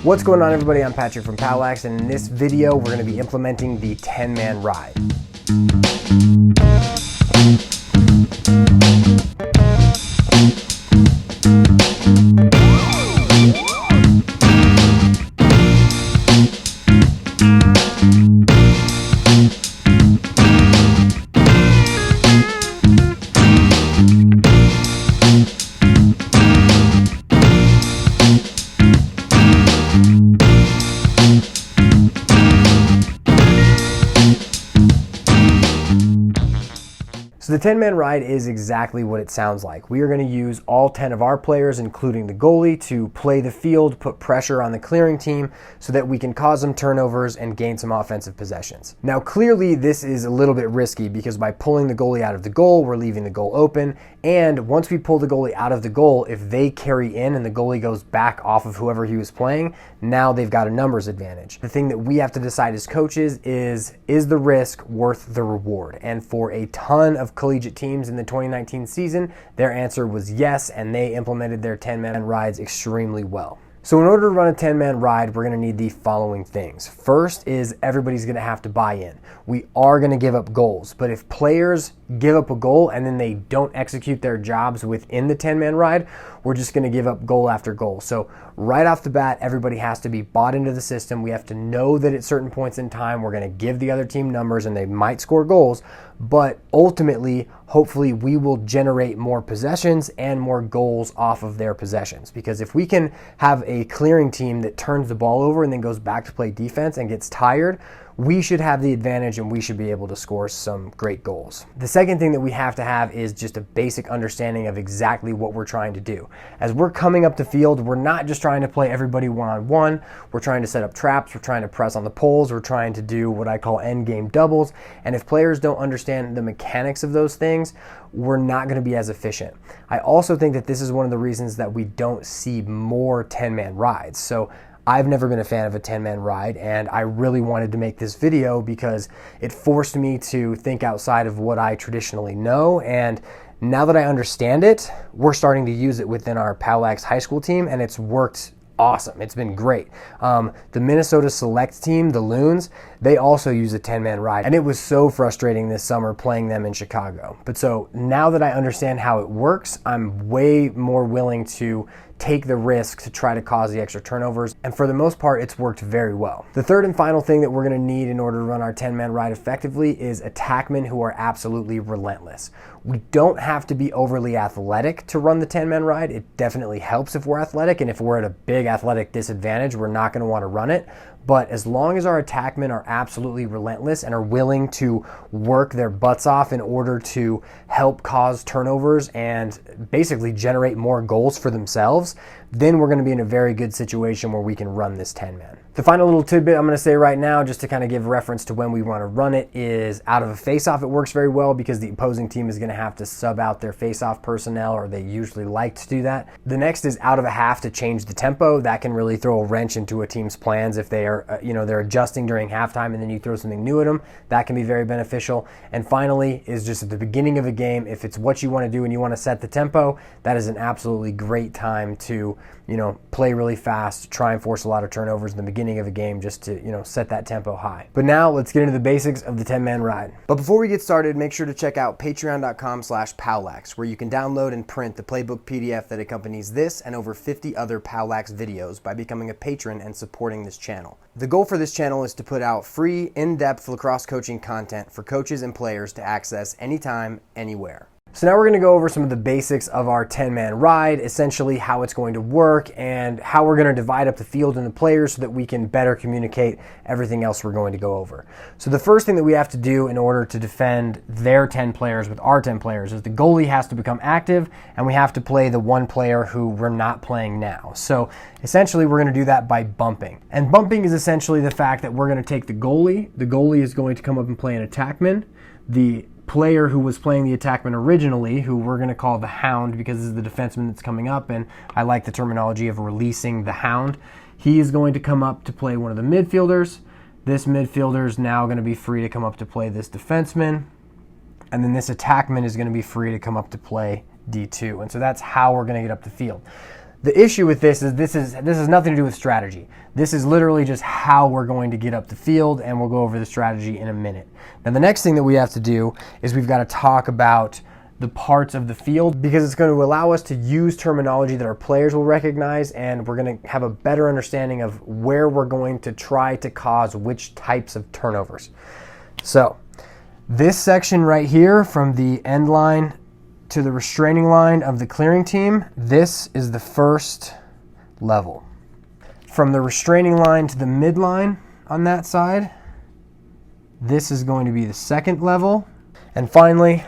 What's going on, everybody? I'm Patrick from POWLAX, and in this video we're going to be implementing the 10-man ride. So the 10-man ride is exactly what it sounds like. We are going to use all 10 of our players, including the goalie, to play the field, put pressure on the clearing team so that we can cause some turnovers and gain some offensive possessions. Now, clearly this is a little bit risky because by pulling the goalie out of the goal, we're leaving the goal open. And once we pull the goalie out of the goal, if they carry in and the goalie goes back off of whoever he was playing, now they've got a numbers advantage. The thing that we have to decide as coaches is the risk worth the reward? And for a ton of collegiate teams in the 2019 season, their answer was yes, and they implemented their 10-man rides extremely well. So in order to run a 10-man ride, we're going to need the following things. First is everybody's going to have to buy in. We are going to give up goals, but if players give up a goal and then they don't execute their jobs within the 10-man ride, we're just going to give up goal after goal. So right off the bat, everybody has to be bought into the system. We have to know that at certain points in time, we're going to give the other team numbers and they might score goals, but ultimately, hopefully we will generate more possessions and more goals off of their possessions. Because if we can have a clearing team that turns the ball over and then goes back to play defense and gets tired, we should have the advantage and we should be able to score some great goals. The second thing that we have to have is just a basic understanding of exactly what we're trying to do. As we're coming up the field, we're not just trying to play everybody one-on-one. We're trying to set up traps. We're trying to press on the poles. We're trying to do what I call end game doubles. And if players don't understand the mechanics of those things, we're not going to be as efficient. I also think that this is one of the reasons that we don't see more 10-man rides. So I've never been a fan of a 10-man ride, and I really wanted to make this video because it forced me to think outside of what I traditionally know. And now that I understand it, we're starting to use it within our POWLAX high school team, and it's worked awesome. It's been great. The Minnesota select team, the Loons, they also use a 10-man ride, and it was so frustrating this summer playing them in Chicago. But so now that I understand how it works, I'm way more willing to take the risk to try to cause the extra turnovers, and for the most part, it's worked very well. The third and final thing that we're going to need in order to run our 10-man ride effectively is attackmen who are absolutely relentless. We don't have to be overly athletic to run the 10-man ride. It definitely helps if we're athletic, and if we're at a big athletic disadvantage, we're not going to want to run it. But as long as our attackmen are absolutely relentless and are willing to work their butts off in order to help cause turnovers and basically generate more goals for themselves, then we're going to be in a very good situation where we can run this 10-man. The final little tidbit I'm going to say right now, just to kind of give reference to when we want to run it, is out of a face-off it works very well because the opposing team is going to have to sub out their face-off personnel, or they usually like to do that. The next is out of a half to change the tempo. That can really throw a wrench into a team's plans if they are, they're adjusting during halftime and then you throw something new at them. That can be very beneficial. And finally is just at the beginning of a game, if it's what you want to do and you want to set the tempo, that is an absolutely great time to play really fast, try and force a lot of turnovers in the beginning of a game just to, set that tempo high. But now let's get into the basics of the 10-man ride. But before we get started, make sure to check out patreon.com/POWLAX, where you can download and print the playbook PDF that accompanies this and over 50 other POWLAX videos by becoming a patron and supporting this channel. The goal for this channel is to put out free, in-depth lacrosse coaching content for coaches and players to access anytime, anywhere. So now we're going to go over some of the basics of our 10-man ride, essentially how it's going to work and how we're going to divide up the field and the players so that we can better communicate everything else we're going to go over. So the first thing that we have to do in order to defend their 10 players with our 10 players is the goalie has to become active, and we have to play the one player who we're not playing now. So essentially we're going to do that by bumping. And bumping is essentially the fact that we're going to take the goalie. The goalie is going to come up and play an attackman. The player who was playing the attackman originally, who we're going to call the hound because this is the defenseman that's coming up, and I like the terminology of releasing the hound. He is going to come up to play one of the midfielders. This midfielder is now going to be free to come up to play this defenseman, and then this attackman is going to be free to come up to play D2. And so that's how we're going to get up the field. The issue with this has nothing to do with strategy. This is literally just how we're going to get up the field, and we'll go over the strategy in a minute. Now, the next thing that we have to do is we've got to talk about the parts of the field, because it's going to allow us to use terminology that our players will recognize, and we're going to have a better understanding of where we're going to try to cause which types of turnovers. So this section right here, from the end line to the restraining line of the clearing team, this is the first level. From the restraining line to the midline on that side, this is going to be the second level. And finally,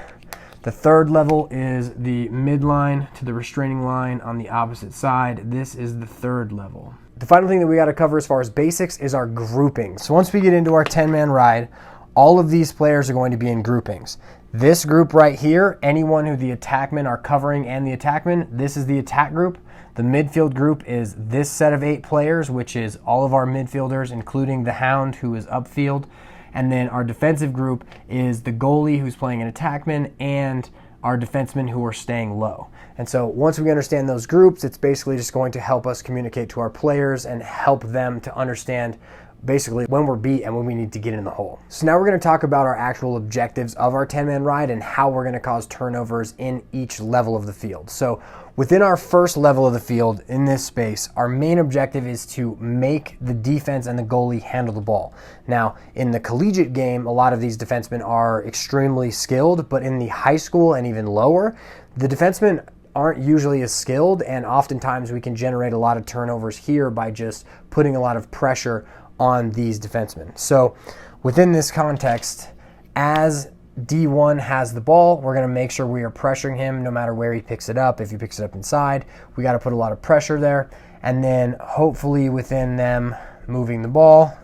the third level is the midline to the restraining line on the opposite side. This is the third level. The final thing that we got to cover as far as basics is our grouping. So once we get into our 10-man ride, all of these players are going to be in groupings. This group right here, anyone who the attackmen are covering and the attackmen, this is the attack group. The midfield group is this set of 8 players, which is all of our midfielders, including the Hound, who is upfield. And then our defensive group is the goalie, who's playing an attackman, and our defensemen, who are staying low. And so once we understand those groups, it's basically just going to help us communicate to our players and help them to understand basically when we're beat and when we need to get in the hole. So now we're going to talk about our actual objectives of our 10-man ride and how we're going to cause turnovers in each level of the field. So within our first level of the field, in this space, our main objective is to make the defense and the goalie handle the ball. Now, in the collegiate game, a lot of these defensemen are extremely skilled, but in the high school and even lower, the defensemen aren't usually as skilled, and oftentimes we can generate a lot of turnovers here by just putting a lot of pressure on these defensemen. So within this context, as D1 has the ball, we're going to make sure we are pressuring him no matter where he picks it up. If he picks it up inside, we got to put a lot of pressure there. And then hopefully within them moving the ball,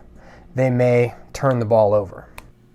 they may turn the ball over.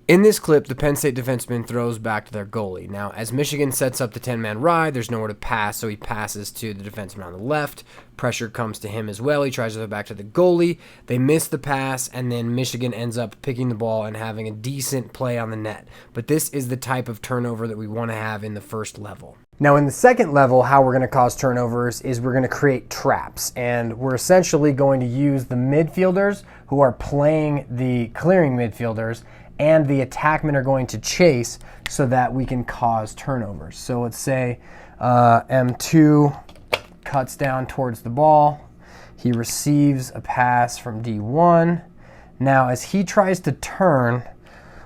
In this clip, the Penn State defenseman throws back to their goalie. Now, as Michigan sets up the 10-man ride, there's nowhere to pass, so he passes to the defenseman on the left. Pressure comes to him as well. He tries to throw back to the goalie. They miss the pass, and then Michigan ends up picking the ball and having a decent play on the net. But this is the type of turnover that we want to have in the first level. Now, in the second level, how we're going to cause turnovers is we're going to create traps, and we're essentially going to use the midfielders who are playing the clearing midfielders, and the attackmen are going to chase so that we can cause turnovers. So let's say M2 cuts down towards the ball. He receives a pass from D1. Now, as he tries to turn,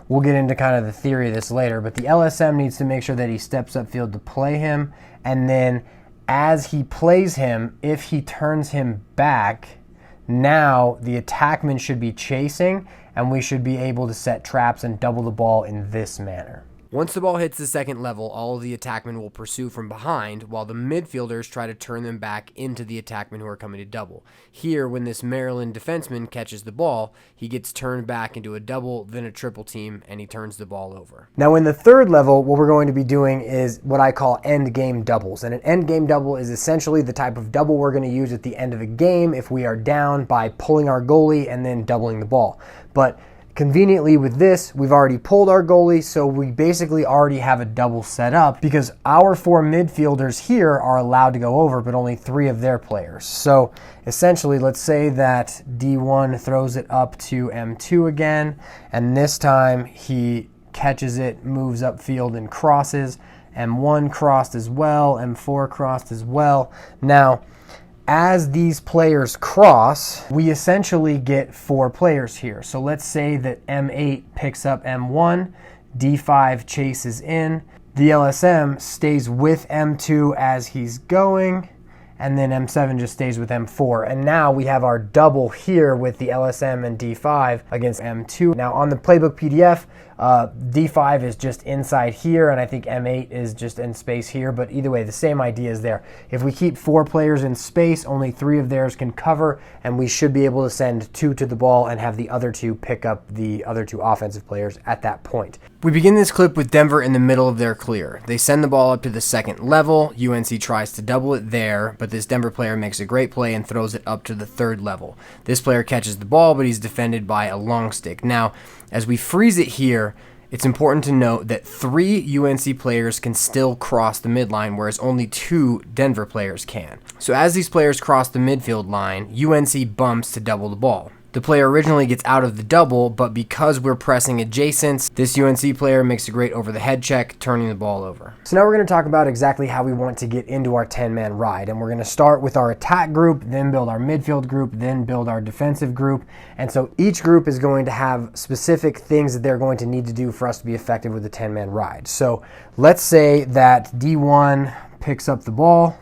we'll get into kind of the theory of this later, but the LSM needs to make sure that he steps upfield to play him, and then as he plays him, if he turns him back, now the attackman should be chasing, and we should be able to set traps and double the ball in this manner. Once the ball hits the second level, all of the attackmen will pursue from behind, while the midfielders try to turn them back into the attackmen who are coming to double. Here, when this Maryland defenseman catches the ball, he gets turned back into a double, then a triple team, and he turns the ball over. Now, in the third level, what we're going to be doing is what I call end game doubles. And an end game double is essentially the type of double we're going to use at the end of a game if we are down by pulling our goalie and then doubling the ball. But conveniently with this, we've already pulled our goalie, so we basically already have a double set up because our 4 midfielders here are allowed to go over, but only 3 of their players. So essentially, let's say that D1 throws it up to M2 again, and this time he catches it, moves upfield and crosses. M1 crossed as well, M4 crossed as well. Now, as these players cross, we essentially get 4 players here. So let's say that M8 picks up M1, D5 chases in, the LSM stays with M2 as he's going, and then M7 just stays with M4. And now we have our double here with the LSM and D5 against M2. Now on the playbook PDF, D5 is just inside here, and I think M8 is just in space here, but either way, the same idea is there. If we keep 4 players in space, only 3 of theirs can cover, and we should be able to send 2 to the ball and have the other 2 pick up the other 2 offensive players at that point. We begin this clip with Denver in the middle of their clear. They send the ball up to the second level. UNC tries to double it there, but this Denver player makes a great play and throws it up to the third level. This player catches the ball, but he's defended by a long stick. Now, as we freeze it here, it's important to note that 3 UNC players can still cross the midline, whereas only 2 Denver players can. So as these players cross the midfield line, UNC bumps to double the ball. The player originally gets out of the double, but because we're pressing adjacents, this UNC player makes a great over-the-head check, turning the ball over. So now we're going to talk about exactly how we want to get into our 10-man ride. And we're going to start with our attack group, then build our midfield group, then build our defensive group. And so each group is going to have specific things that they're going to need to do for us to be effective with the 10-man ride. So let's say that D1 picks up the ball,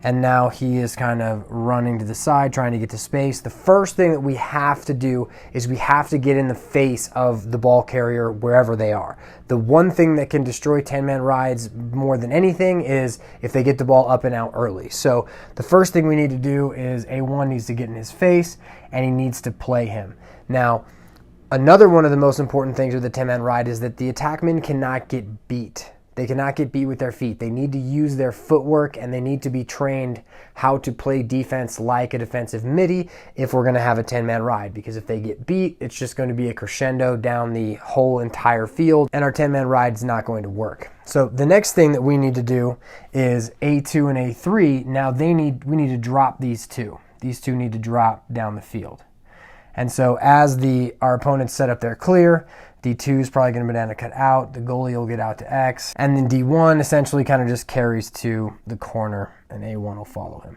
and now he is kind of running to the side, trying to get to space. The first thing that we have to do is we have to get in the face of the ball carrier wherever they are. The one thing that can destroy 10-man rides more than anything is if they get the ball up and out early. So the first thing we need to do is A1 needs to get in his face, and he needs to play him. Now, another one of the most important things with the 10-man ride is that the attackman cannot get beat. They cannot get beat with their feet. They need to use their footwork, and they need to be trained how to play defense like a defensive midi if we're going to have a 10-man ride. Because if they get beat, it's just going to be a crescendo down the whole entire field, and our 10-man ride is not going to work. So the next thing that we need to do is A2 and A3. Now we need to drop these two. These two need to drop down the field. And so as our opponents set up their clear, D2 is probably going to banana cut out. The goalie will get out to X. And then D1 essentially kind of just carries to the corner, and A1 will follow him.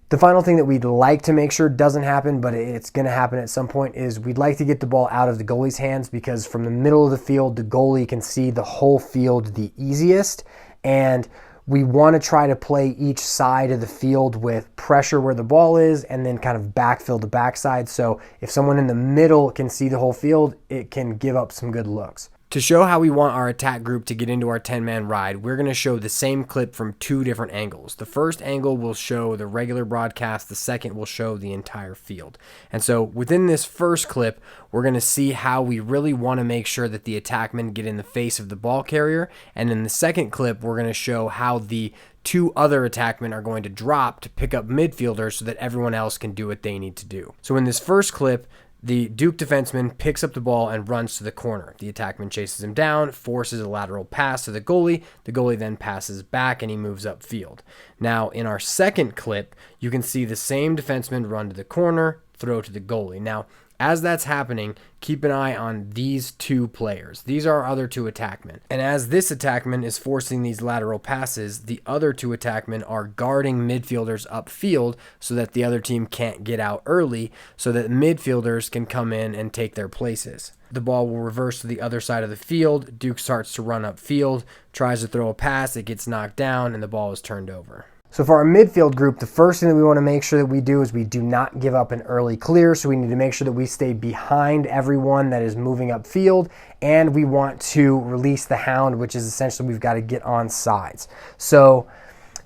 The final thing that we'd like to make sure doesn't happen, but it's going to happen at some point, is we'd like to get the ball out of the goalie's hands, because from the middle of the field, the goalie can see the whole field the easiest. And we want to try to play each side of the field with pressure where the ball is, and then kind of backfill the backside. So if someone in the middle can see the whole field, it can give up some good looks. To show how we want our attack group to get into our 10-man ride, we're going to show the same clip from 2 different angles. The first angle will show the regular broadcast. The second will show the entire field. And so within this first clip, we're going to see how we really want to make sure that the attackmen get in the face of the ball carrier. And in the second clip, we're going to show how the 2 other attackmen are going to drop to pick up midfielders so that everyone else can do what they need to do. So in this first clip, the Duke defenseman picks up the ball and runs to the corner. The attackman chases him down, forces a lateral pass to the goalie. The goalie then passes back, and he moves upfield. Now, in our second clip, you can see the same defenseman run to the corner, throw to the goalie. Now, as that's happening, keep an eye on these 2 players. These are our other 2 attackmen. And as this attackman is forcing these lateral passes, the other 2 attackmen are guarding midfielders upfield so that the other team can't get out early, so that midfielders can come in and take their places. The ball will reverse to the other side of the field. Duke starts to run upfield, tries to throw a pass, it gets knocked down, and the ball is turned over. So for our midfield group, the first thing that we want to make sure that we do is we do not give up an early clear. So we need to make sure that we stay behind everyone that is moving upfield, and we want to release the hound, which is essentially we've got to get on sides. So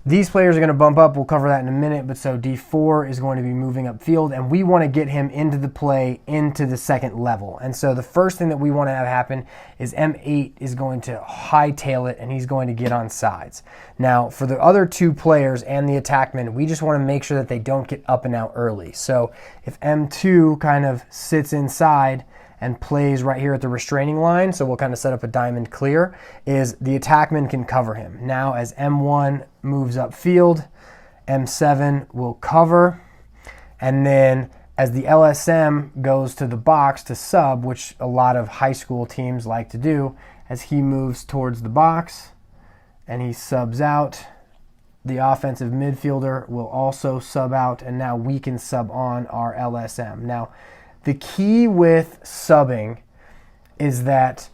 these players are going to bump up. We'll cover that in a minute. But so D4 is going to be moving upfield, and we want to get him into the play into the second level. And so the first thing that we want to have happen is M8 is going to hightail it, and he's going to get on sides. Now, for the other 2 players and the attackman, we just want to make sure that they don't get up and out early. So if M2 kind of sits inside and plays right here at the restraining line, so we'll kind of set up a diamond clear, is the attackman can cover him. Now as M1 moves upfield, M7 will cover, and then as the LSM goes to the box to sub, which a lot of high school teams like to do, as he moves towards the box and he subs out, the offensive midfielder will also sub out, and now we can sub on our LSM. Now, the key with subbing is that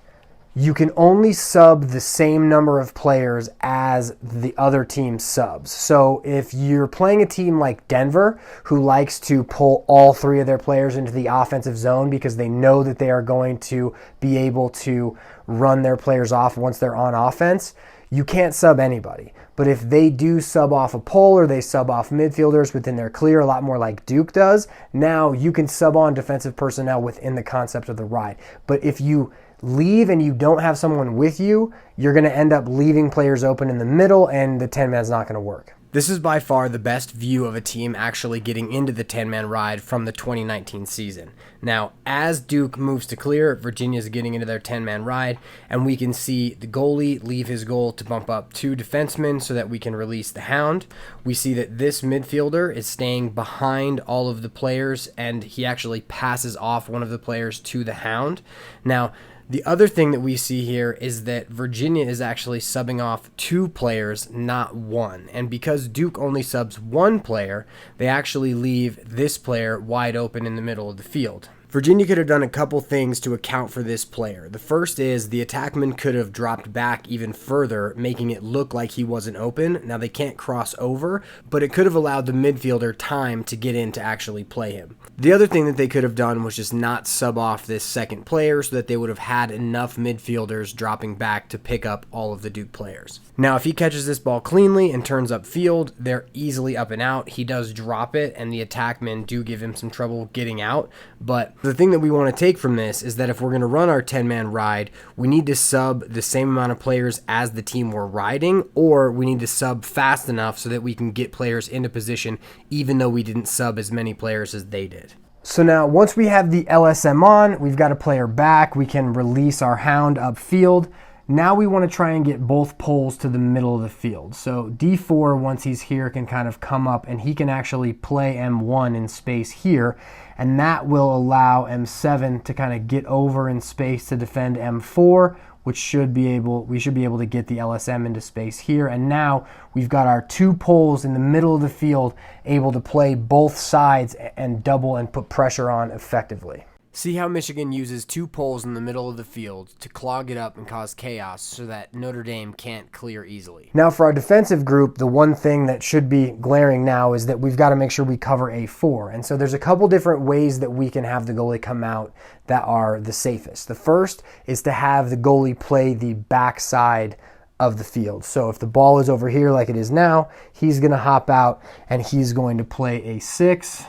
you can only sub the same number of players as the other team subs. So if you're playing a team like Denver, who likes to pull all 3 of their players into the offensive zone because they know that they are going to be able to run their players off once they're on offense, you can't sub anybody. But if they do sub off a pole, or they sub off midfielders within their clear, a lot more like Duke does, now you can sub on defensive personnel within the concept of the ride. But if you leave and you don't have someone with you, you're going to end up leaving players open in the middle, and the 10-man's not going to work. This is by far the best view of a team actually getting into the 10-man ride from the 2019 season. Now, as Duke moves to clear, Virginia's getting into their 10-man ride, and we can see the goalie leave his goal to bump up 2 defensemen so that we can release the hound. We see that this midfielder is staying behind all of the players, and he actually passes off one of the players to the hound. Now, the other thing that we see here is that Virginia is actually subbing off 2 players, not 1. And because Duke only subs 1 player, they actually leave this player wide open in the middle of the field. Virginia could have done a couple things to account for this player. The first is the attackman could have dropped back even further, making it look like he wasn't open. Now they can't cross over, but it could have allowed the midfielder time to get in to actually play him. The other thing that they could have done was just not sub off this second player so that they would have had enough midfielders dropping back to pick up all of the Duke players. Now if he catches this ball cleanly and turns upfield, they're easily up and out. He does drop it, and the attackmen do give him some trouble getting out, but the thing that we want to take from this is that if we're going to run our 10-man ride, we need to sub the same amount of players as the team we're riding, or we need to sub fast enough so that we can get players into position even though we didn't sub as many players as they did. So now once we have the LSM on, we've got a player back, we can release our hound upfield. Now we want to try and get both poles to the middle of the field. So D4, once he's here, can kind of come up and he can actually play M1 in space here. And that will allow M7 to kind of get over in space to defend M4, we should be able to get the LSM into space here. And now we've got our 2 poles in the middle of the field able to play both sides and double and put pressure on effectively. See how Michigan uses 2 poles in the middle of the field to clog it up and cause chaos so that Notre Dame can't clear easily. Now for our defensive group, the one thing that should be glaring now is that we've got to make sure we cover A4. And so there's a couple different ways that we can have the goalie come out that are the safest. The first is to have the goalie play the backside of the field. So if the ball is over here like it is now, he's going to hop out and he's going to play A6.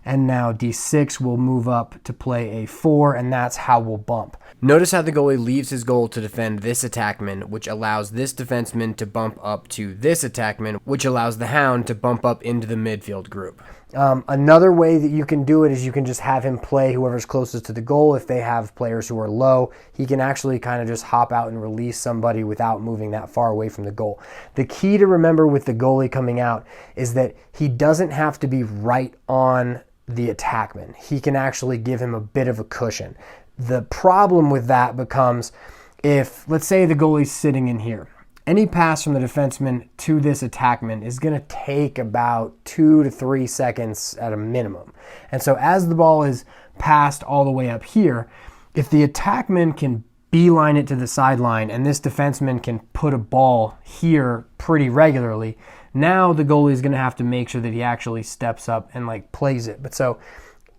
And now D6 will move up to play A4, and that's how we'll bump. Notice how the goalie leaves his goal to defend this attackman, which allows this defenseman to bump up to this attackman, which allows the hound to bump up into the midfield group. Another way that you can do it is you can just have him play whoever's closest to the goal. If they have players who are low, he can actually kind of just hop out and release somebody without moving that far away from the goal. The key to remember with the goalie coming out is that he doesn't have to be right on the attackman. He can actually give him a bit of a cushion. The problem with that becomes if, let's say the goalie's sitting in here, any pass from the defenseman to this attackman is going to take about 2 to 3 seconds at a minimum. And so as the ball is passed all the way up here, if the attackman can beeline it to the sideline and this defenseman can put a ball here pretty regularly, now the goalie is going to have to make sure that he actually steps up and plays it. But so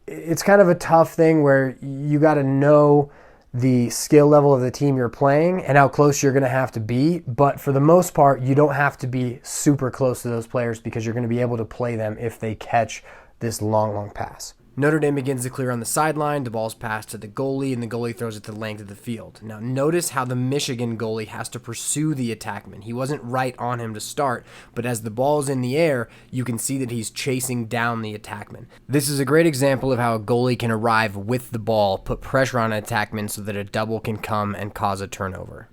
it's kind of a tough thing where you got to know the skill level of the team you're playing and how close you're going to have to be. But for the most part, you don't have to be super close to those players because you're going to be able to play them if they catch this long pass. Notre Dame begins to clear on the sideline, the ball's passed to the goalie, and the goalie throws it to the length of the field. Now notice how the Michigan goalie has to pursue the attackman. He wasn't right on him to start, but as the ball's in the air, you can see that he's chasing down the attackman. This is a great example of how a goalie can arrive with the ball, put pressure on an attackman so that a double can come and cause a turnover.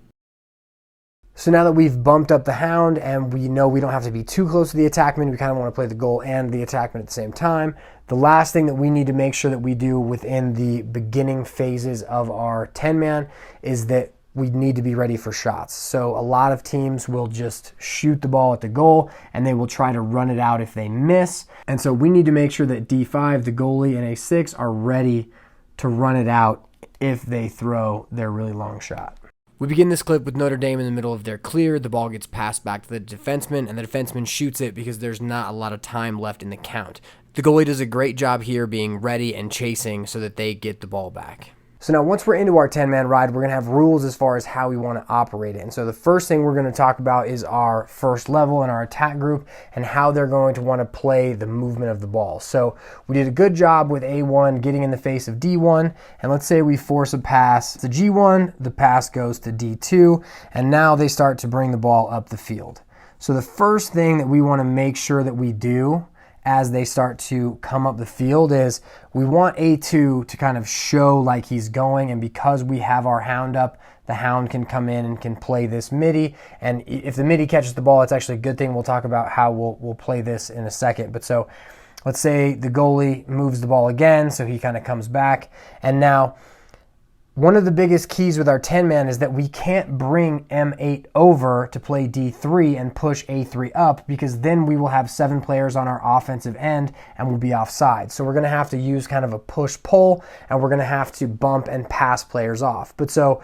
So now that we've bumped up the hound and we know we don't have to be too close to the attackman, we kind of want to play the goal and the attackman at the same time. The last thing that we need to make sure that we do within the beginning phases of our 10-man is that we need to be ready for shots. So a lot of teams will just shoot the ball at the goal and they will try to run it out if they miss. And so we need to make sure that D5, the goalie, and A6 are ready to run it out if they throw their really long shot. We begin this clip with Notre Dame in the middle of their clear. The ball gets passed back to the defenseman, and the defenseman shoots it because there's not a lot of time left in the count. The goalie does a great job here being ready and chasing so that they get the ball back. So now once we're into our 10-man ride, we're going to have rules as far as how we want to operate it. And so the first thing we're going to talk about is our first level and our attack group and how they're going to want to play the movement of the ball. So we did a good job with A1 getting in the face of D1. And let's say we force a pass to G1, the pass goes to D2, and now they start to bring the ball up the field. So the first thing that we want to make sure that we do as they start to come up the field is we want A2 to kind of show like he's going, and because we have our hound up, the hound can come in and can play this midi, and if the midi catches the ball, it's actually a good thing. We'll talk about how we'll play this in a second. But so let's say the goalie moves the ball again, so he kind of comes back, and now one of the biggest keys with our 10-man is that we can't bring M8 over to play D3 and push A3 up, because then we will have 7 players on our offensive end and we'll be offside. So we're going to have to use kind of a push-pull, and we're going to have to bump and pass players off. But so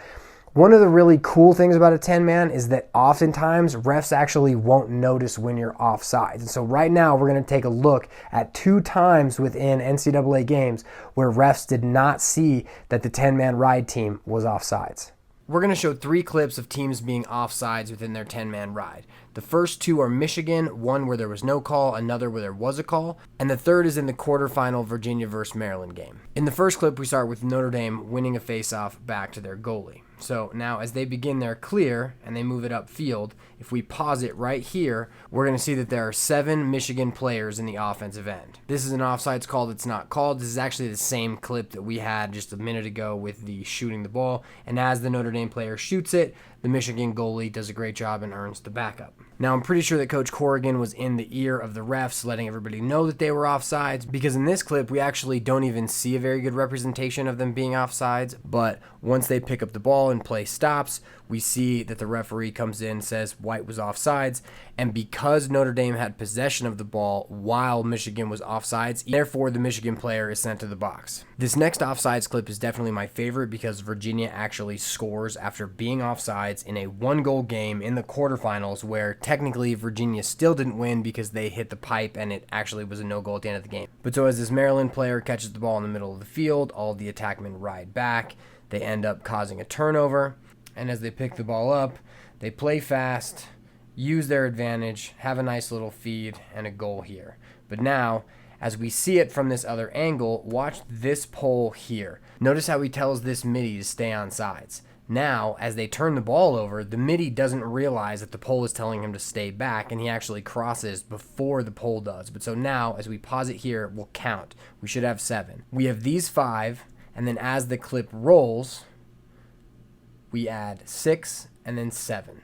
one of the really cool things about a 10-man is that oftentimes refs actually won't notice when you're offsides. And so right now we're going to take a look at 2 times within NCAA games where refs did not see that the 10-man ride team was offsides. We're going to show 3 clips of teams being offsides within their 10-man ride. The first 2 are Michigan, one where there was no call, another where there was a call, and the third is in the quarterfinal Virginia versus Maryland game. In the first clip, we start with Notre Dame winning a faceoff back to their goalie. So now as they begin their clear and they move it upfield, if we pause it right here, we're going to see that there are 7 Michigan players in the offensive end. This is an offsides call that's not called. This is actually the same clip that we had just a minute ago with the shooting the ball. And as the Notre Dame player shoots it, the Michigan goalie does a great job and earns the backup. Now, I'm pretty sure that Coach Corrigan was in the ear of the refs letting everybody know that they were offsides, because in this clip, we actually don't even see a very good representation of them being offsides. But once they pick up the ball and play stops, we see that the referee comes in and says White was offsides. And because Notre Dame had possession of the ball while Michigan was offsides, therefore the Michigan player is sent to the box. This next offsides clip is definitely my favorite because Virginia actually scores after being offsides in a 1-goal game in the quarterfinals, where technically Virginia still didn't win because they hit the pipe and it actually was a no-goal at the end of the game. But so as this Maryland player catches the ball in the middle of the field, all the attackmen ride back. They end up causing a turnover. And as they pick the ball up, they play fast, use their advantage, have a nice little feed, and a goal here. But now, as we see it from this other angle, watch this pole here. Notice how he tells this midi to stay on sides. Now, as they turn the ball over, the midi doesn't realize that the pole is telling him to stay back, and he actually crosses before the pole does. But so now, as we pause it here, we'll count. We should have 7. We have these 5, and then as the clip rolls, we add 6 and then 7.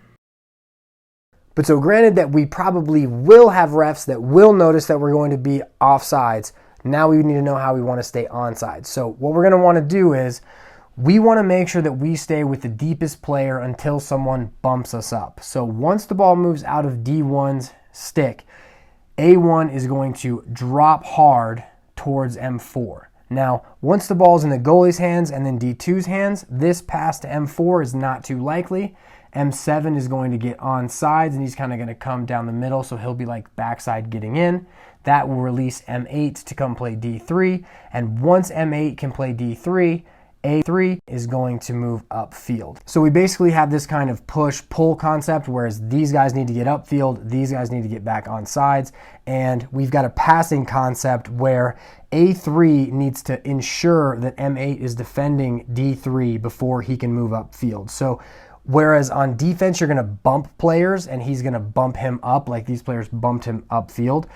But so granted that we probably will have refs that will notice that we're going to be offsides, now we need to know how we want to stay onside. So what we're going to want to do is we want to make sure that we stay with the deepest player until someone bumps us up. So once the ball moves out of D1's stick, A1 is going to drop hard towards M4. Now, once the ball's in the goalie's hands and then D2's hands, this pass to M4 is not too likely. M7 is going to get on sides, and he's kind of going to come down the middle, so he'll be like backside getting in. That will release M8 to come play D3, and once M8 can play D3, A3 is going to move upfield. So we basically have this kind of push-pull concept, whereas these guys need to get upfield, these guys need to get back on sides, and we've got a passing concept where A3 needs to ensure that M8 is defending D3 before he can move upfield. So whereas on defense, you're going to bump players and he's going to bump him up like these players bumped him upfield,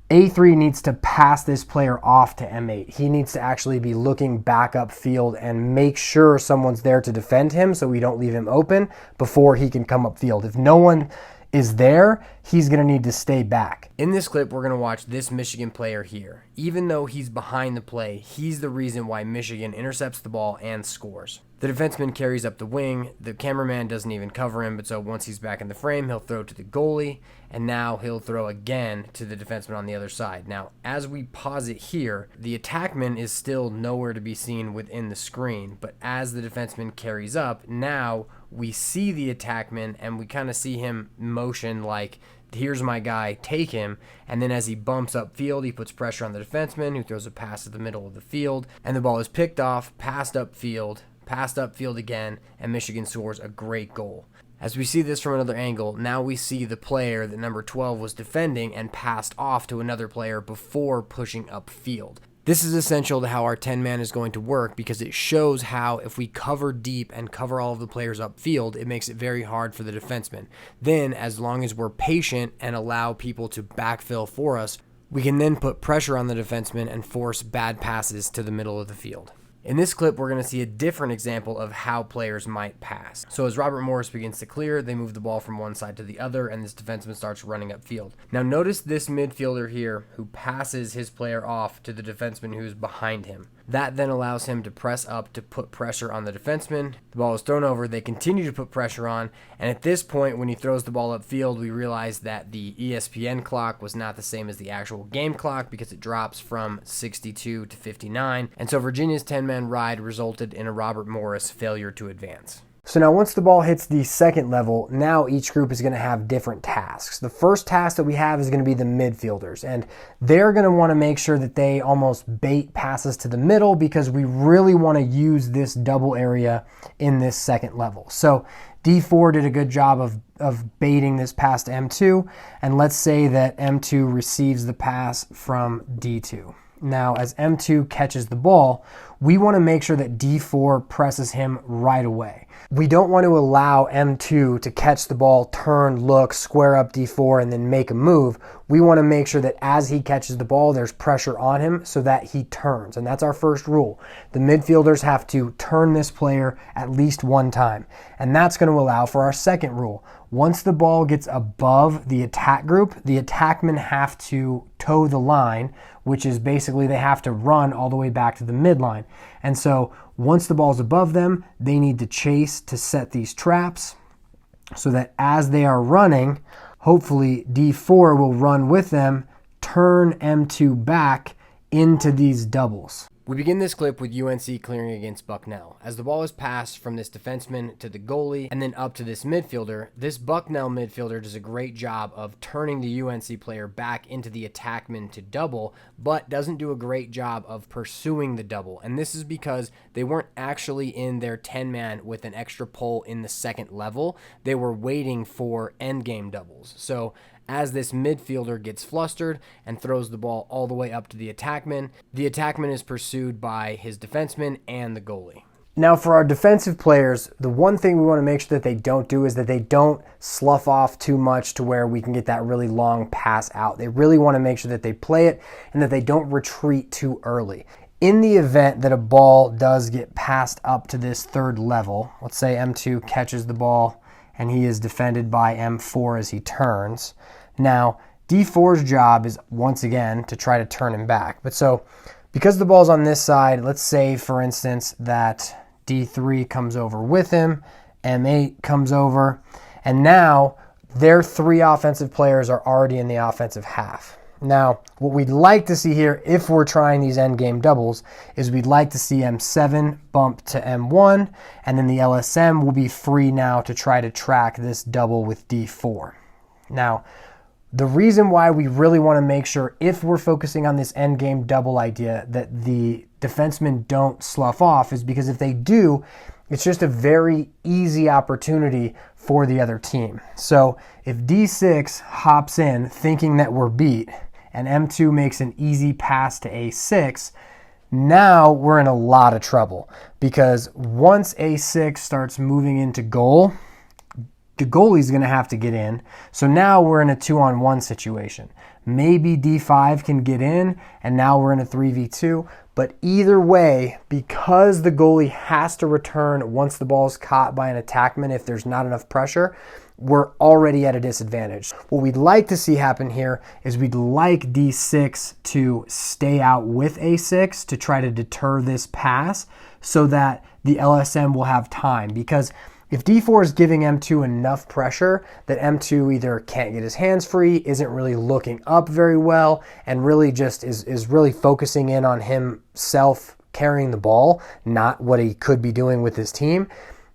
A3 needs to pass this player off to M8. He needs to actually be looking back upfield and make sure someone's there to defend him so we don't leave him open before he can come upfield. If no one is there, he's going to need to stay back. In this clip, we're going to watch this Michigan player here. Even though he's behind the play, he's the reason why Michigan intercepts the ball and scores. The defenseman carries up the wing. The cameraman doesn't even cover him, but so once he's back in the frame, he'll throw to the goalie, and now he'll throw again to the defenseman on the other side. Now, as we pause it here, the attackman is still nowhere to be seen within the screen, but as the defenseman carries up, now we see the attackman, and we kind of see him motion like, here's my guy, take him. And then as he bumps upfield, he puts pressure on the defenseman, who throws a pass to the middle of the field, and the ball is picked off, passed upfield again, and Michigan scores a great goal. As we see this from another angle, now we see the player that number 12 was defending and passed off to another player before pushing upfield. This is essential to how our 10-man is going to work because it shows how if we cover deep and cover all of the players upfield, it makes it very hard for the defenseman. Then, as long as we're patient and allow people to backfill for us, we can then put pressure on the defenseman and force bad passes to the middle of the field. In this clip, we're going to see a different example of how players might pass. So as Robert Morris begins to clear, they move the ball from one side to the other, and this defenseman starts running upfield. Now notice this midfielder here who passes his player off to the defenseman who's behind him. That then allows him to press up to put pressure on the defenseman. The ball is thrown over, they continue to put pressure on, and at this point when he throws the ball upfield, we realize that the ESPN clock was not the same as the actual game clock because it drops from 62 to 59, and so Virginia's 10-man ride resulted in a Robert Morris failure to advance. So now once the ball hits the second level, now each group is going to have different tasks. The first task that we have is going to be the midfielders, and they're going to want to make sure that they almost bait passes to the middle because we really want to use this double area in this second level. So D4 did a good job of baiting this pass to M2, and let's say that M2 receives the pass from D2. Now, as M2 catches the ball, we want to make sure that D4 presses him right away. We don't want to allow M2 to catch the ball, turn, look, square up D4, and then make a move. We want to make sure that as he catches the ball, there's pressure on him so that he turns. And that's our first rule. The midfielders have to turn this player at least one time. And that's going to allow for our second rule. Once the ball gets above the attack group, the attackmen have to toe the line, which is basically they have to run all the way back to the midline. And so once the ball's above them, they need to chase to set these traps so that as they are running, hopefully D4 will run with them, turn M2 back into these doubles. We begin this clip with UNC clearing against Bucknell. As the ball is passed from this defenseman to the goalie and then up to this midfielder, this Bucknell midfielder does a great job of turning the UNC player back into the attackman to double, but doesn't do a great job of pursuing the double. And this is because they weren't actually in their 10-man with an extra pull in the second level. They were waiting for endgame doubles. So as this midfielder gets flustered and throws the ball all the way up to the attackman is pursued by his defenseman and the goalie. Now for our defensive players, the one thing we want to make sure that they don't do is that they don't slough off too much to where we can get that really long pass out. They really want to make sure that they play it and that they don't retreat too early. In the event that a ball does get passed up to this third level, let's say M2 catches the ball and he is defended by M4 as he turns. Now, D4's job is, once again, to try to turn him back. But so, because the ball's on this side, let's say, for instance, that D3 comes over with him, M8 comes over, and now their three offensive players are already in the offensive half. Now, what we'd like to see here, if we're trying these endgame doubles, is we'd like to see M7 bump to M1, and then the LSM will be free now to try to track this double with D4. Now, the reason why we really want to make sure, if we're focusing on this endgame double idea, that the defensemen don't slough off is because if they do, it's just a very easy opportunity for the other team. So if D6 hops in thinking that we're beat, and M2 makes an easy pass to A6, now we're in a lot of trouble because once A6 starts moving into goal, the goalie's going to have to get in. So now we're in a 2-on-1 situation. Maybe D5 can get in, and now we're in a 3v2. But either way, because the goalie has to return once the ball is caught by an attackman if there's not enough pressure, we're already at a disadvantage. What we'd like to see happen here is we'd like D6 to stay out with A6 to try to deter this pass so that the LSM will have time. Because if D4 is giving M2 enough pressure that M2 either can't get his hands free, isn't really looking up very well, and really just is really focusing in on himself carrying the ball, not what he could be doing with his team,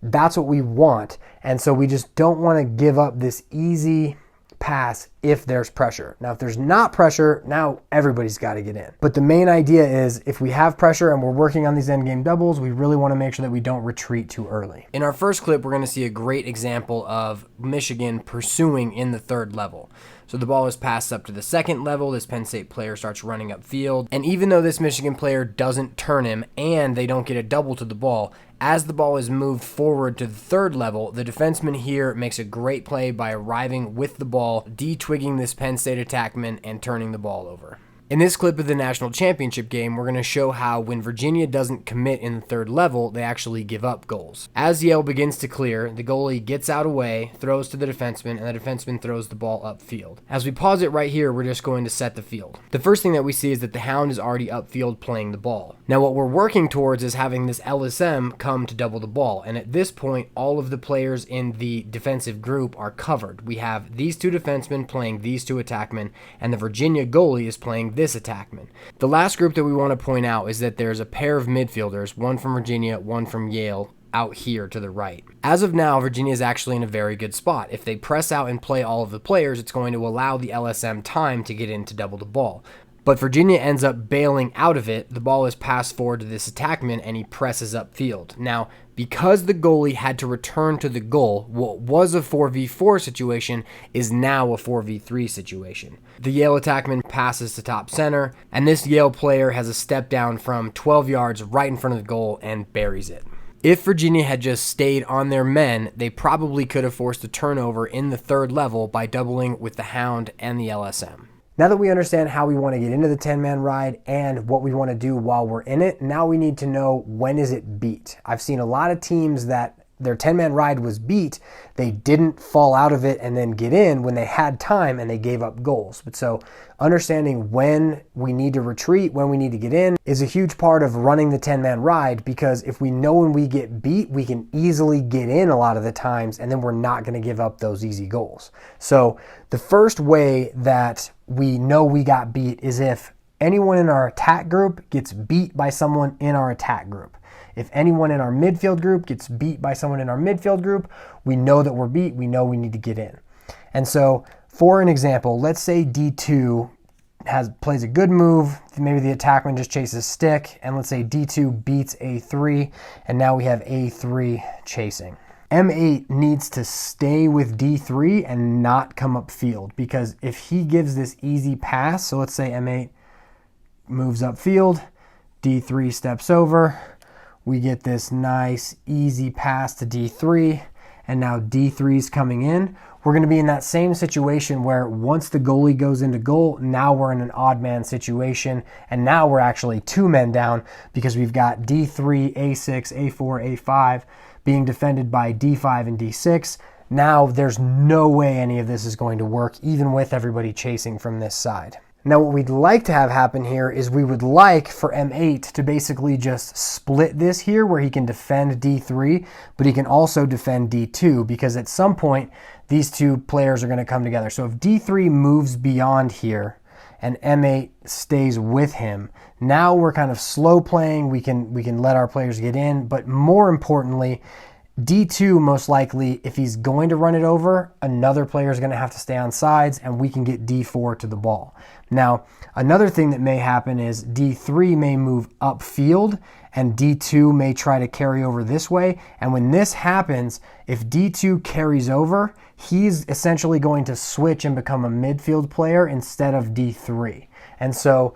that's what we want. And so we just don't want to give up this easy pass if there's pressure. Now, if there's not pressure, now everybody's got to get in. But the main idea is if we have pressure and we're working on these endgame doubles, we really want to make sure that we don't retreat too early. In our first clip, we're going to see a great example of Michigan pursuing in the third level. So the ball is passed up to the second level. This Penn State player starts running upfield. And even though this Michigan player doesn't turn him and they don't get a double to the ball, as the ball is moved forward to the third level, the defenseman here makes a great play by arriving with the ball, de-twigging this Penn State attackman, and turning the ball over. In this clip of the national championship game, we're going to show how when Virginia doesn't commit in the third level, they actually give up goals. As Yale begins to clear, the goalie gets out away, throws to the defenseman, and the defenseman throws the ball upfield. As we pause it right here, we're just going to set the field. The first thing that we see is that the Hound is already upfield playing the ball. Now what we're working towards is having this LSM come to double the ball, and at this point, all of the players in the defensive group are covered. We have these two defensemen playing these two attackmen, and the Virginia goalie is playing this attackman. The last group that we want to point out is that there's a pair of midfielders, one from Virginia, one from Yale, out here to the right. As of now, Virginia is actually in a very good spot. If they press out and play all of the players, it's going to allow the LSM time to get in to double the ball. But Virginia ends up bailing out of it. The ball is passed forward to this attackman and he presses upfield. Now, because the goalie had to return to the goal, what was a 4v4 situation is now a 4v3 situation. The Yale attackman passes to top center, and this Yale player has a step down from 12 yards right in front of the goal and buries it. If Virginia had just stayed on their men, they probably could have forced a turnover in the third level by doubling with the Hound and the LSM. Now that we understand how we want to get into the 10-man ride and what we want to do while we're in it, now we need to know when is it beat. I've seen a lot of teams that their 10-man ride was beat. They didn't fall out of it and then get in when they had time and they gave up goals. But so understanding when we need to retreat, when we need to get in is a huge part of running the 10-man ride, because if we know when we get beat, we can easily get in a lot of the times and then we're not going to give up those easy goals. So the first way that we know we got beat is if anyone in our attack group gets beat by someone in our attack group. If anyone in our midfield group gets beat by someone in our midfield group, we know that we're beat. We know we need to get in. And so, for an example, let's say D2 plays a good move. Maybe the attackman just chases stick, and let's say D2 beats A3, and now we have A3 chasing. M8 needs to stay with D3 and not come upfield, because if he gives this easy pass, so let's say M8 moves upfield, D3 steps over, we get this nice easy pass to D3, and now D3 is coming in. We're going to be in that same situation where once the goalie goes into goal, now we're in an odd man situation, and now we're actually two men down because we've got D3, A6, A4, A5 being defended by D5 and D6. Now there's no way any of this is going to work, even with everybody chasing from this side. Now what we'd like to have happen here is we would like for M8 to basically just split this here where he can defend D3, but he can also defend D2, because at some point these two players are going to come together. So if D3 moves beyond here and M8 stays with him, now we're kind of slow playing. We can let our players get in, but more importantly, D2 most likely, if he's going to run it over, another player is going to have to stay on sides and we can get D4 to the ball. Now, another thing that may happen is D3 may move upfield and D2 may try to carry over this way. And when this happens, if D2 carries over, he's essentially going to switch and become a midfield player instead of D3. And so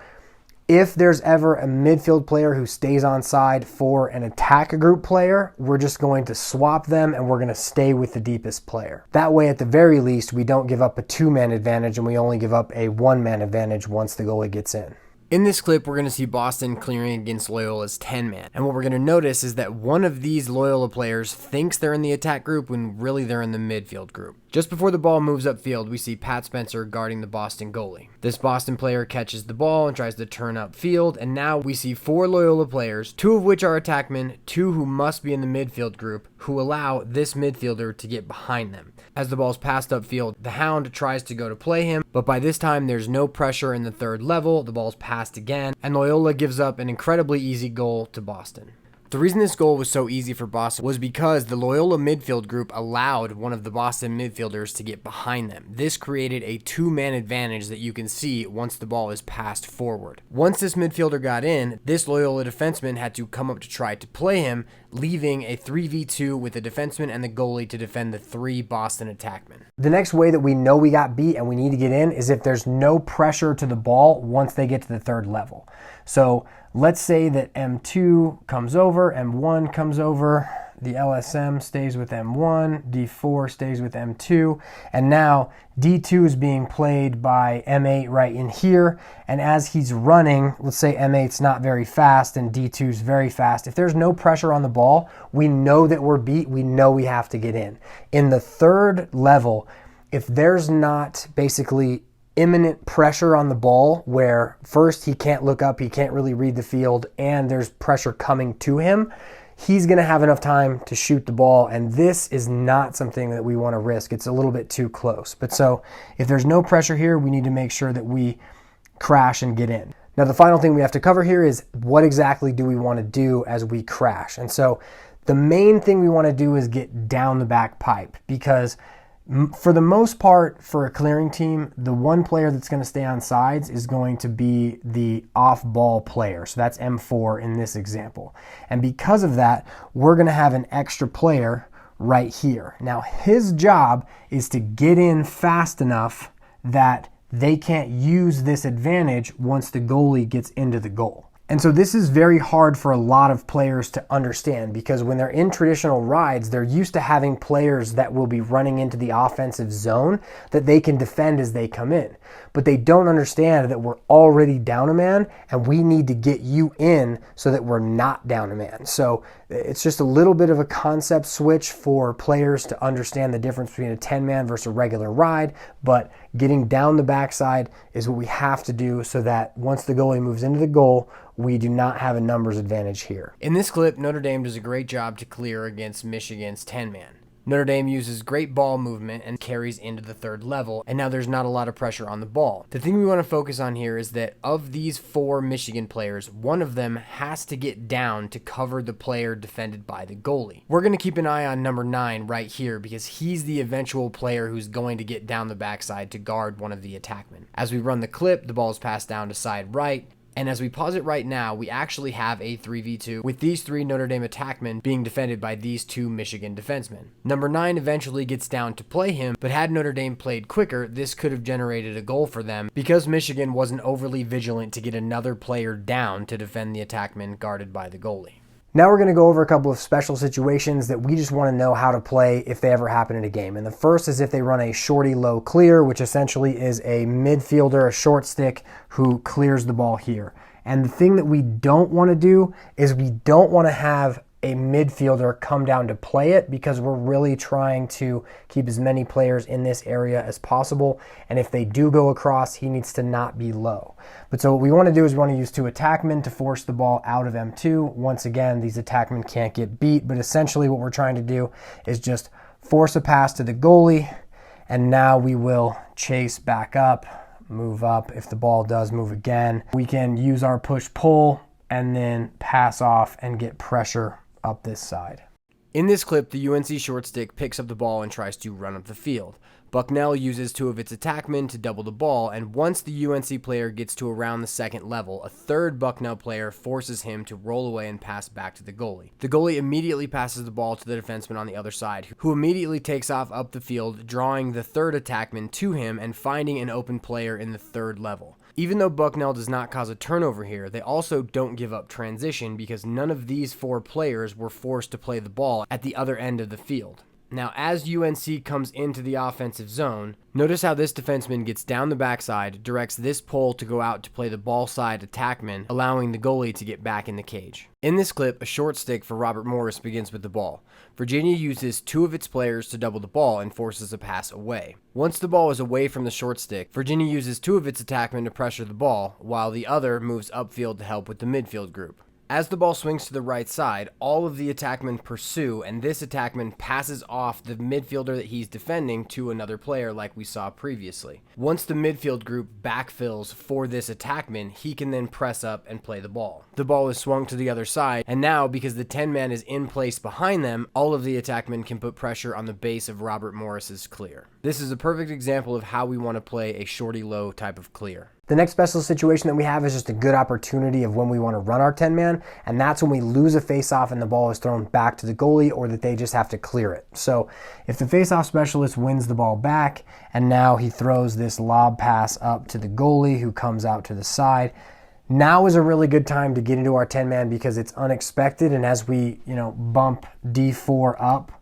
if there's ever a midfield player who stays on side for an attack group player, we're just going to swap them and we're going to stay with the deepest player. That way, at the very least, we don't give up a two-man advantage and we only give up a one-man advantage once the goalie gets in. In this clip, we're going to see Boston clearing against Loyola's 10-man. And what we're going to notice is that one of these Loyola players thinks they're in the attack group when really they're in the midfield group. Just before the ball moves upfield, we see Pat Spencer guarding the Boston goalie. This Boston player catches the ball and tries to turn upfield, and now we see four Loyola players, two of which are attackmen, two who must be in the midfield group, who allow this midfielder to get behind them. As the ball's passed upfield, the Hound tries to go to play him, but by this time there's no pressure in the third level, the ball's passed again, and Loyola gives up an incredibly easy goal to Boston. The reason this goal was so easy for Boston was because the Loyola midfield group allowed one of the Boston midfielders to get behind them. This created a two-man advantage that you can see once the ball is passed forward. Once this midfielder got in, this Loyola defenseman had to come up to try to play him, leaving a 3v2 with the defenseman and the goalie to defend the three Boston attackmen. The next way that we know we got beat and we need to get in is if there's no pressure to the ball once they get to the third level. So let's say that M2 comes over, M1 comes over, the LSM stays with M1, D4 stays with M2, and now D2 is being played by M8 right in here, and as he's running, let's say M8's not very fast and D2's very fast. If there's no pressure on the ball, we know that we're beat, we know we have to get in. In the third level, if there's not basically imminent pressure on the ball where first he can't look up, he can't really read the field, and there's pressure coming to him, he's going to have enough time to shoot the ball, and this is not something that we want to risk. It's a little bit too close. But so if there's no pressure here, we need to make sure that we crash and get in. Now the final thing we have to cover here is what exactly do we want to do as we crash. And so the main thing we want to do is get down the back pipe, because for the most part, for a clearing team, the one player that's going to stay on sides is going to be the off-ball player. So that's M4 in this example. And because of that, we're going to have an extra player right here. Now, his job is to get in fast enough that they can't use this advantage once the goalie gets into the goal. And so this is very hard for a lot of players to understand, because when they're in traditional rides, they're used to having players that will be running into the offensive zone that they can defend as they come in. But they don't understand that we're already down a man and we need to get you in so that we're not down a man. So it's just a little bit of a concept switch for players to understand the difference between a 10-man versus a regular ride, but getting down the backside is what we have to do so that once the goalie moves into the goal, we do not have a numbers advantage here. In this clip, Notre Dame does a great job to clear against Michigan's 10-man. Notre Dame uses great ball movement and carries into the third level, and now there's not a lot of pressure on the ball. The thing we want to focus on here is that of these four Michigan players, one of them has to get down to cover the player defended by the goalie. We're going to keep an eye on number 9 right here, because he's the eventual player who's going to get down the backside to guard one of the attackmen. As we run the clip, the ball is passed down to side right, and as we pause it right now, we actually have a 3v2 with these three Notre Dame attackmen being defended by these two Michigan defensemen. Number 9 eventually gets down to play him, but had Notre Dame played quicker, this could have generated a goal for them because Michigan wasn't overly vigilant to get another player down to defend the attackman guarded by the goalie. Now we're going to go over a couple of special situations that we just want to know how to play if they ever happen in a game. And the first is if they run a shorty low clear, which essentially is a midfielder, a short stick, who clears the ball here. And the thing that we don't want to do is we don't want to have a midfielder come down to play it, because we're really trying to keep as many players in this area as possible. And if they do go across, he needs to not be low. But so what we want to do is we want to use two attackmen to force the ball out of M2. Once again, these attackmen can't get beat, but essentially what we're trying to do is just force a pass to the goalie, and now we will chase back up, move up. If the ball does move again, we can use our push-pull and then pass off and get pressure up this side. In this clip, the UNC short stick picks up the ball and tries to run up the field. Bucknell uses two of its attackmen to double the ball, and once the UNC player gets to around the second level, a third Bucknell player forces him to roll away and pass back to the goalie. The goalie immediately passes the ball to the defenseman on the other side, who immediately takes off up the field, drawing the third attackman to him and finding an open player in the third level. Even though Bucknell does not cause a turnover here, they also don't give up transition, because none of these four players were forced to play the ball at the other end of the field. Now, as UNC comes into the offensive zone, notice how this defenseman gets down the backside, directs this pole to go out to play the ball side attackman, allowing the goalie to get back in the cage. In this clip, a short stick for Robert Morris begins with the ball. Virginia uses two of its players to double the ball and forces a pass away. Once the ball is away from the short stick, Virginia uses two of its attackmen to pressure the ball, while the other moves upfield to help with the midfield group. As the ball swings to the right side, all of the attackmen pursue, and this attackman passes off the midfielder that he's defending to another player like we saw previously. Once the midfield group backfills for this attackman, he can then press up and play the ball. The ball is swung to the other side, and now because the 10-man is in place behind them, all of the attackmen can put pressure on the base of Robert Morris's clear. This is a perfect example of how we want to play a shorty low type of clear. The next special situation that we have is just a good opportunity of when we want to run our 10-man, and that's when we lose a face-off and the ball is thrown back to the goalie, or that they just have to clear it. So if the face-off specialist wins the ball back, and now he throws this lob pass up to the goalie who comes out to the side, now is a really good time to get into our 10-man because it's unexpected, and as we, bump D4 up,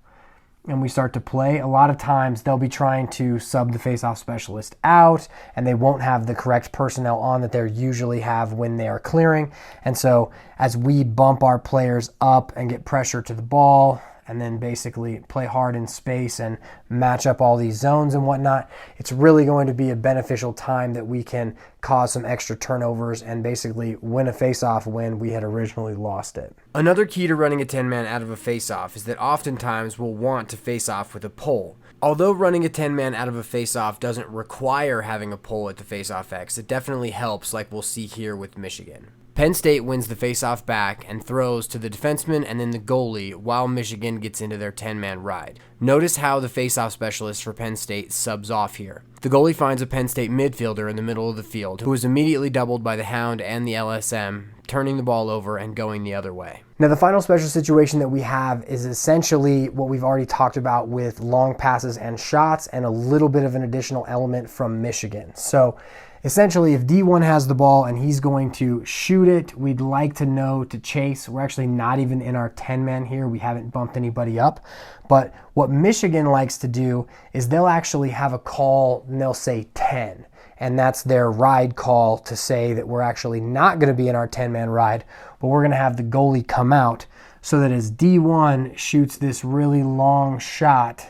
and we start to play, a lot of times they'll be trying to sub the face-off specialist out, and they won't have the correct personnel on that they usually have when they are clearing. And so as we bump our players up and get pressure to the ball, and then basically play hard in space and match up all these zones and whatnot, it's really going to be a beneficial time that we can cause some extra turnovers and basically win a face-off when we had originally lost it. Another key to running a 10-man out of a face-off is that oftentimes we'll want to face off with a pole. Although running a 10-man out of a face-off doesn't require having a pole at the face-off X, it definitely helps, like we'll see here with Michigan. Penn State wins the face-off back and throws to the defenseman and then the goalie while Michigan gets into their 10-man ride. Notice how the face-off specialist for Penn State subs off here. The goalie finds a Penn State midfielder in the middle of the field who is immediately doubled by the Hound and the LSM, turning the ball over and going the other way. Now the final special situation that we have is essentially what we've already talked about with long passes and shots, and a little bit of an additional element from Michigan. So essentially, if D1 has the ball and he's going to shoot it, we'd like to know to chase. We're actually not even in our 10-man here. We haven't bumped anybody up. But what Michigan likes to do is they'll actually have a call and they'll say 10. And that's their ride call to say that we're actually not going to be in our 10-man ride, but we're going to have the goalie come out so that as D1 shoots this really long shot,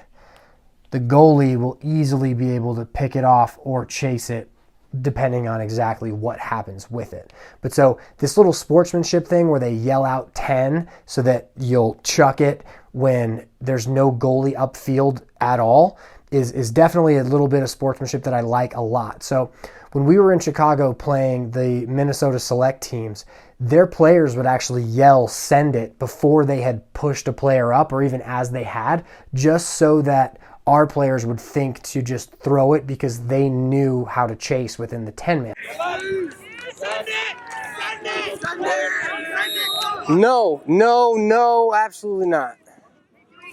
the goalie will easily be able to pick it off or chase it, depending on exactly what happens with it. But so this little sportsmanship thing where they yell out 10 so that you'll chuck it when there's no goalie upfield at all is definitely a little bit of sportsmanship that I like a lot. So when we were in Chicago playing the Minnesota select teams, their players would actually yell send it before they had pushed a player up, or even as they had, just so that our players would think to just throw it because they knew how to chase within the 10-man. No, absolutely not.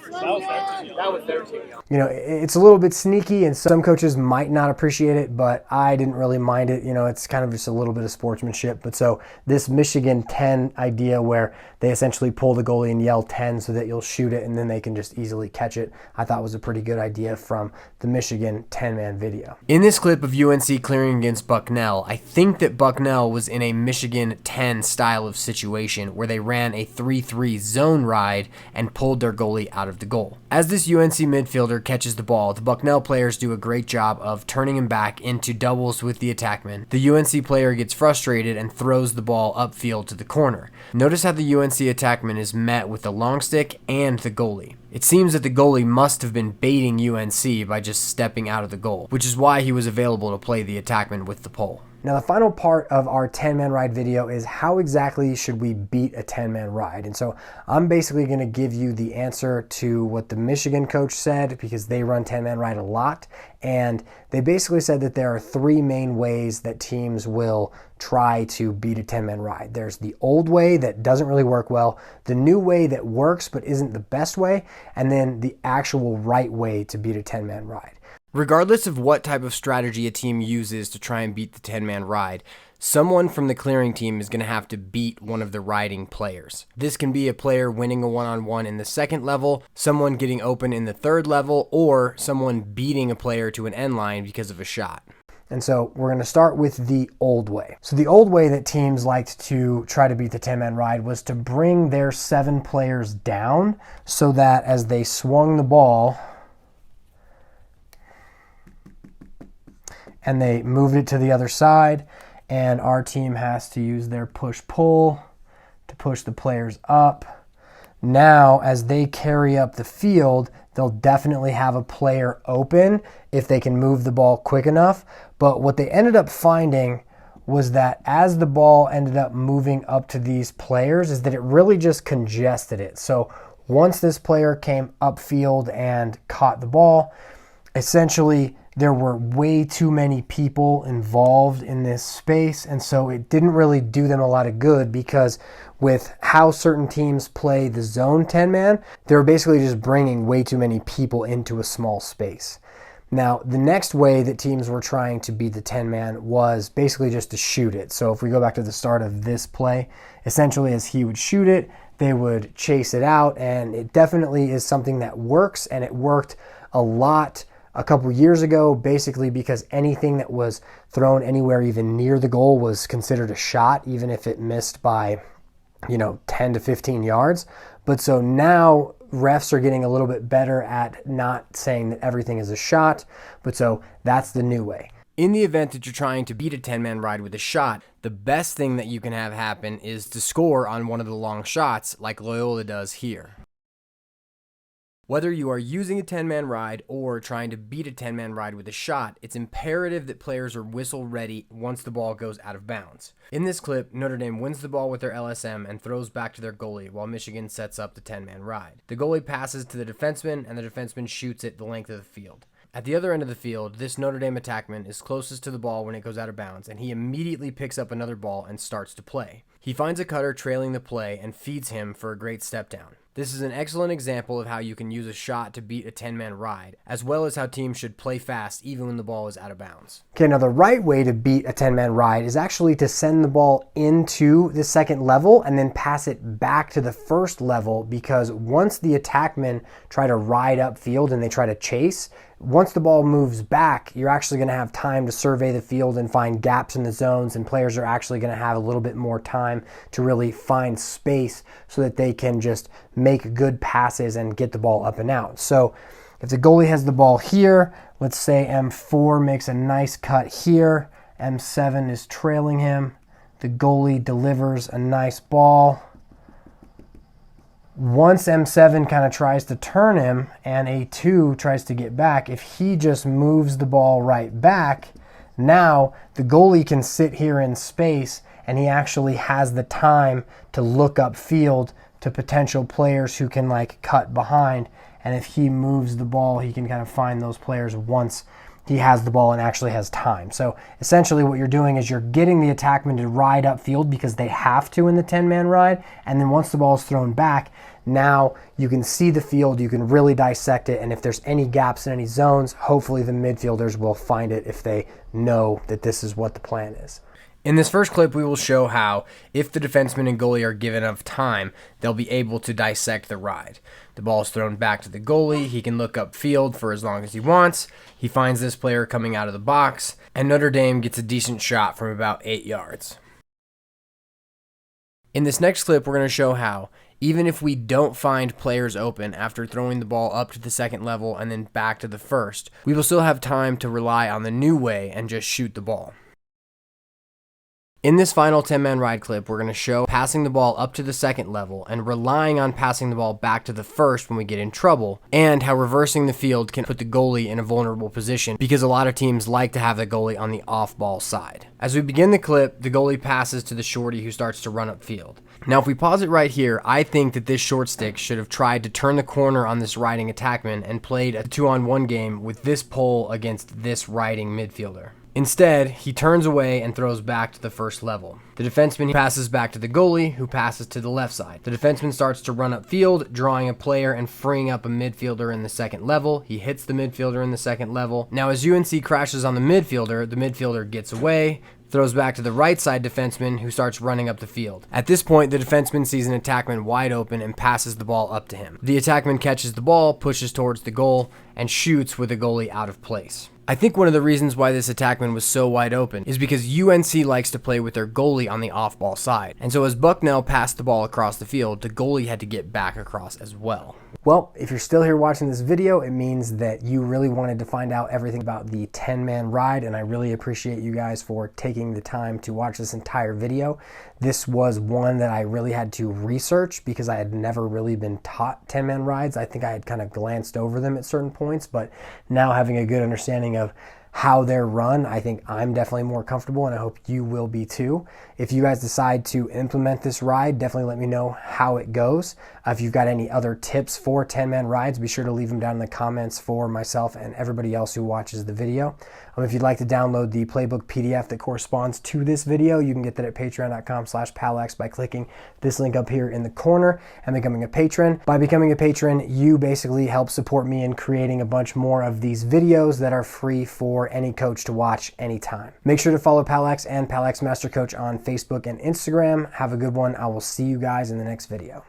That was their team. It's a little bit sneaky, and some coaches might not appreciate it, but I didn't really mind it. It's kind of just a little bit of sportsmanship. But so this Michigan 10 idea where they essentially pull the goalie and yell 10 so that you'll shoot it and then they can just easily catch it, I thought was a pretty good idea from the Michigan 10-man video. In this clip of UNC clearing against Bucknell, I think that Bucknell was in a Michigan 10 style of situation where they ran a 3-3 zone ride and pulled their goalie out of the goal. As this UNC midfielder catches the ball, the Bucknell players do a great job of turning him back into doubles with the attackman. The UNC player gets frustrated and throws the ball upfield to the corner. Notice how the UNC attackman is met with the long stick and the goalie. It seems that the goalie must have been baiting UNC by just stepping out of the goal, which is why he was available to play the attackman with the pole. Now the final part of our 10-man ride video is how exactly should we beat a 10-man ride. And so I'm basically going to give you the answer to what the Michigan coach said, because they run 10-man ride a lot. And they basically said that there are three main ways that teams will try to beat a 10-man ride. There's the old way that doesn't really work well, the new way that works but isn't the best way, and then the actual right way to beat a 10-man ride. Regardless of what type of strategy a team uses to try and beat the 10-man ride, someone from the clearing team is going to have to beat one of the riding players. This can be a player winning a one-on-one in the second level, someone getting open in the third level, or someone beating a player to an end line because of a shot. And so we're going to start with the old way. So the old way that teams liked to try to beat the 10-man ride was to bring their 7 players down so that as they swung the ball and they moved it to the other side, and our team has to use their push-pull to push the players up. Now, as they carry up the field, they'll definitely have a player open if they can move the ball quick enough. But what they ended up finding was that as the ball ended up moving up to these players is that it really just congested it. So once this player came upfield and caught the ball, essentially there were way too many people involved in this space, and so it didn't really do them a lot of good, because with how certain teams play the zone 10-man, they were basically just bringing way too many people into a small space. Now, the next way that teams were trying to beat the 10-man was basically just to shoot it. So if we go back to the start of this play, essentially as he would shoot it, they would chase it out, and it definitely is something that works, and it worked a lot a couple years ago, basically because anything that was thrown anywhere even near the goal was considered a shot, even if it missed by, 10 to 15 yards. But so now refs are getting a little bit better at not saying that everything is a shot, but so that's the new way. In the event that you're trying to beat a 10-man ride with a shot, the best thing that you can have happen is to score on one of the long shots like Loyola does here. Whether you are using a 10-man ride or trying to beat a 10-man ride with a shot, it's imperative that players are whistle ready once the ball goes out of bounds. In this clip, Notre Dame wins the ball with their LSM and throws back to their goalie while Michigan sets up the 10-man ride. The goalie passes to the defenseman, and the defenseman shoots it the length of the field. At the other end of the field, this Notre Dame attackman is closest to the ball when it goes out of bounds, and he immediately picks up another ball and starts to play. He finds a cutter trailing the play and feeds him for a great step down. This is an excellent example of how you can use a shot to beat a 10-man ride, as well as how teams should play fast even when the ball is out of bounds. Okay, now the right way to beat a 10-man ride is actually to send the ball into the second level and then pass it back to the first level, because once the attackmen try to ride upfield and they try to chase, once the ball moves back, you're actually going to have time to survey the field and find gaps in the zones, and players are actually going to have a little bit more time to really find space so that they can just make good passes and get the ball up and out. So if the goalie has the ball here, let's say M4 makes a nice cut here, M7 is trailing him, the goalie delivers a nice ball. Once M7 kind of tries to turn him and A2 tries to get back, if he just moves the ball right back, now the goalie can sit here in space and he actually has the time to look upfield to potential players who can cut behind. And if he moves the ball, he can kind of find those players once he has the ball and actually has time. So essentially what you're doing is you're getting the attackman to ride upfield because they have to in the 10-man ride, and then once the ball is thrown back, now you can see the field, you can really dissect it, and if there's any gaps in any zones, hopefully the midfielders will find it if they know that this is what the plan is. In this first clip, we will show how, if the defenseman and goalie are given enough time, they'll be able to dissect the ride. The ball is thrown back to the goalie. He can look upfield for as long as he wants. He finds this player coming out of the box, and Notre Dame gets a decent shot from about 8 yards. In this next clip, we're going to show how, even if we don't find players open after throwing the ball up to the second level and then back to the first, we will still have time to rely on the new way and just shoot the ball. In this final 10-man ride clip, we're going to show passing the ball up to the second level and relying on passing the ball back to the first when we get in trouble, and how reversing the field can put the goalie in a vulnerable position because a lot of teams like to have the goalie on the off-ball side. As we begin the clip, the goalie passes to the shorty who starts to run upfield. Now, if we pause it right here, I think that this short stick should have tried to turn the corner on this riding attackman and played a 2-on-1 game with this pole against this riding midfielder. Instead, he turns away and throws back to the first level. The defenseman passes back to the goalie, who passes to the left side. The defenseman starts to run upfield, drawing a player and freeing up a midfielder in the second level. He hits the midfielder in the second level. Now, as UNC crashes on the midfielder gets away, throws back to the right side defenseman, who starts running up the field. At this point, the defenseman sees an attackman wide open and passes the ball up to him. The attackman catches the ball, pushes towards the goal, and shoots with the goalie out of place. I think one of the reasons why this attackman was so wide open is because UNC likes to play with their goalie on the off-ball side. And so as Bucknell passed the ball across the field, the goalie had to get back across as well. Well, if you're still here watching this video, it means that you really wanted to find out everything about the 10-man ride, and I really appreciate you guys for taking the time to watch this entire video. This was one that I really had to research because I had never really been taught 10-man rides. I think I had kind of glanced over them at certain points, but now having a good understanding of how they're run, I think I'm definitely more comfortable, and I hope you will be too. If you guys decide to implement this ride, definitely let me know how it goes. If you've got any other tips for 10-man rides, be sure to leave them down in the comments for myself and everybody else who watches the video. If you'd like to download the playbook PDF that corresponds to this video, you can get that at patreon.com/POWLAX by clicking this link up here in the corner and becoming a patron. By becoming a patron, you basically help support me in creating a bunch more of these videos that are free for any coach to watch anytime. Make sure to follow POWLAX and POWLAX Master Coach on Facebook and Instagram. Have a good one. I will see you guys in the next video.